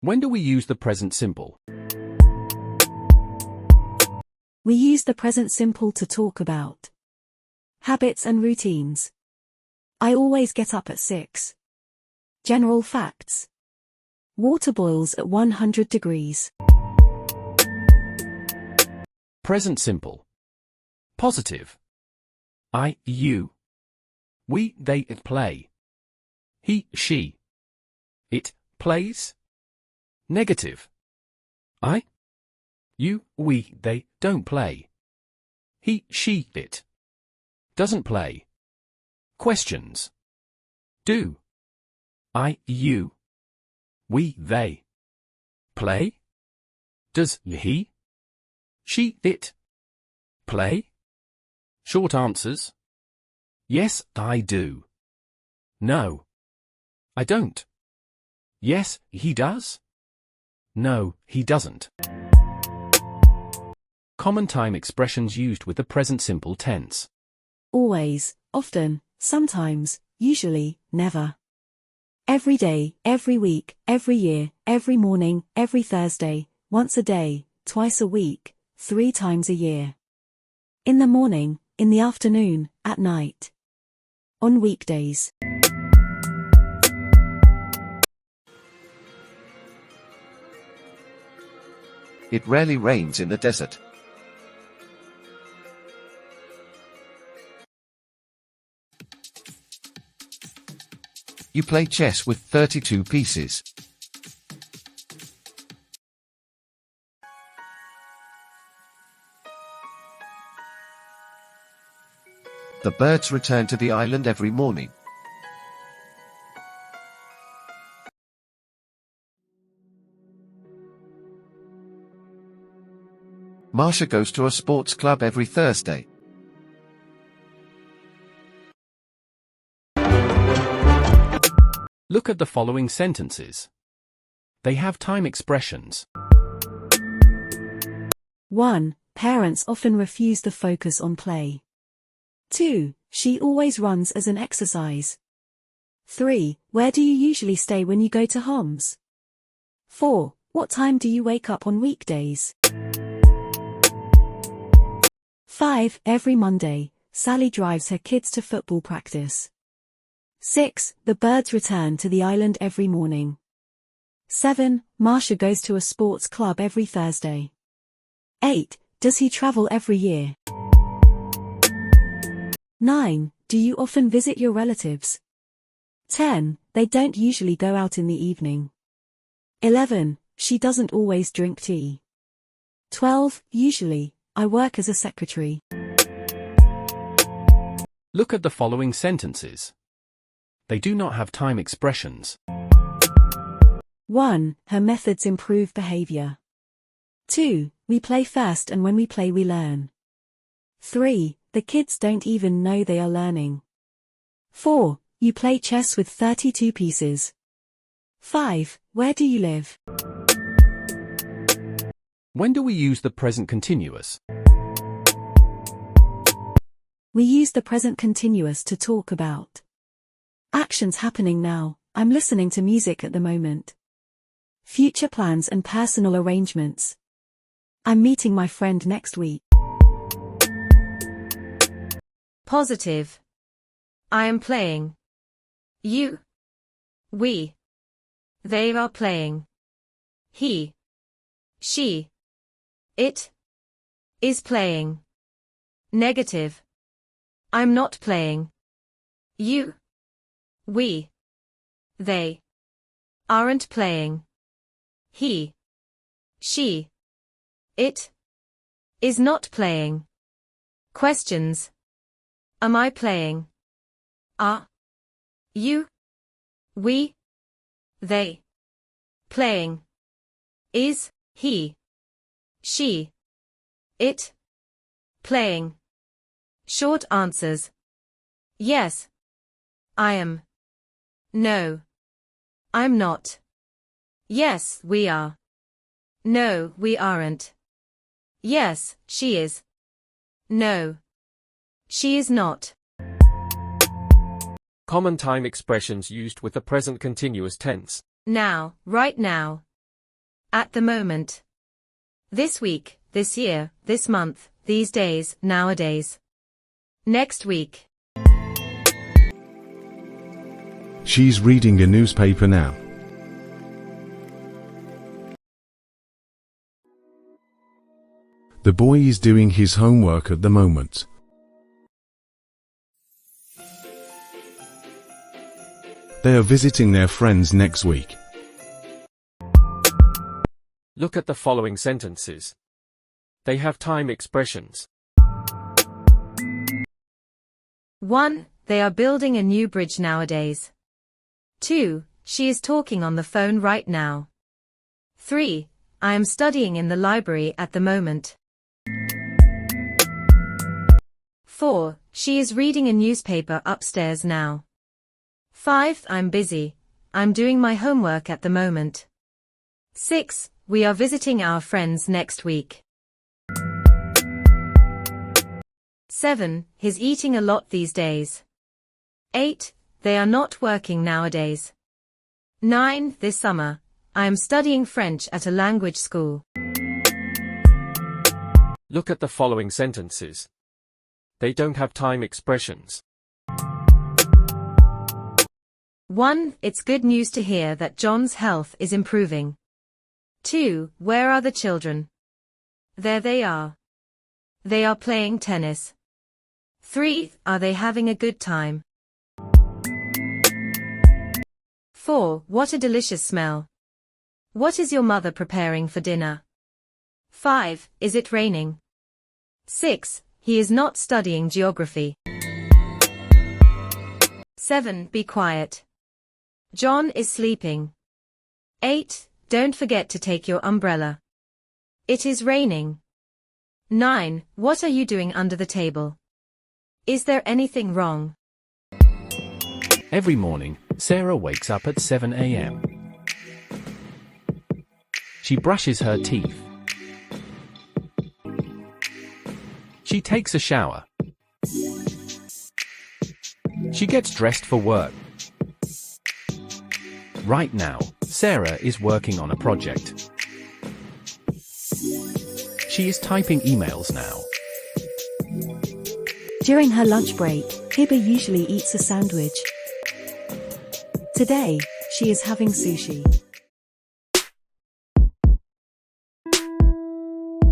When do we use the present simple? We use the present simple to talk about habits and routines. I always get up at 6. General facts. Water boils at 100 degrees. Present simple. Positive. I, you. We, they, it play. He, she. It, plays. Negative. I, you, we, they, don't play. He, she, it. Doesn't play. Questions. Do. I, you. We, they. Play? Does he? She, it. Play? Short answers. Yes, I do. No. I don't. Yes, he does. No, he doesn't. Common time expressions used with the present simple tense. Always, often, sometimes, usually, never. Every day, every week, every year, every morning, every Thursday, once a day, twice a week, 3 times a year. In the morning, in the afternoon, at night. On weekdays. It rarely rains in the desert. You play chess with 32 pieces. The birds return to the island every morning. Marsha goes to a sports club every Thursday. Look at the following sentences. They have time expressions. 1. Parents often refuse to focus on play. 2. She always runs as an exercise. 3. Where do you usually stay when you go to Homs? 4. What time do you wake up on weekdays? 5. Every Monday, Sally drives her kids to football practice. 6. The birds return to the island every morning. 7. Marsha goes to a sports club every Thursday. 8. Does he travel every year? 9. Do you often visit your relatives? 10. They don't usually go out in the evening. 11. She doesn't always drink tea. 12. Usually, I work as a secretary. Look at the following sentences. They do not have time expressions. 1. Her methods improve behavior. 2. We play first and when we play we learn. 3. The kids don't even know they are learning. 4. You play chess with 32 pieces. 5. Where do you live? When do we use the present continuous? We use the present continuous to talk about actions happening now. I'm listening to music at the moment. Future plans and personal arrangements. I'm meeting my friend next week. Positive. I am playing. You. We. They are playing. He. She. It. Is playing. Negative. I'm not playing. You. We. They. Aren't playing. He. She. It. Is not playing. Questions. Am I playing? Are. You. We. They. Playing. Is. He. She. It. Playing. Short answers. Yes. I am. No. I'm not. Yes, we are. No, we aren't. Yes, she is. No. She is not. Common time expressions used with the present continuous tense. Now, right now. At the moment. This week, this year, this month, these days, nowadays. Next week. She's reading a newspaper now. The boy is doing his homework at the moment. They are visiting their friends next week. Look at the following sentences. They have time expressions. 1. They are building a new bridge nowadays. 2. She is talking on the phone right now. 3. I am studying in the library at the moment. 4. She is reading a newspaper upstairs now. 5. I'm busy. I'm doing my homework at the moment. 6. We are visiting our friends next week. 7. He's eating a lot these days. 8. They are not working nowadays. 9. This summer, I am studying French at a language school. Look at the following sentences. They don't have time expressions. 1. It's good news to hear that John's health is improving. 2. Where are the children? There they are. They are playing tennis. 3. Are they having a good time? 4. What a delicious smell. What is your mother preparing for dinner? 5. Is it raining? 6. He is not studying geography. 7. Be quiet. John is sleeping. 8. Don't forget to take your umbrella. It is raining. 9. What are you doing under the table? Is there anything wrong? Every morning, Sarah wakes up at 7 a.m. She brushes her teeth. She takes a shower. She gets dressed for work. Right now, Sarah is working on a project. She is typing emails now. During her lunch break, Hiba usually eats a sandwich. Today, she is having sushi.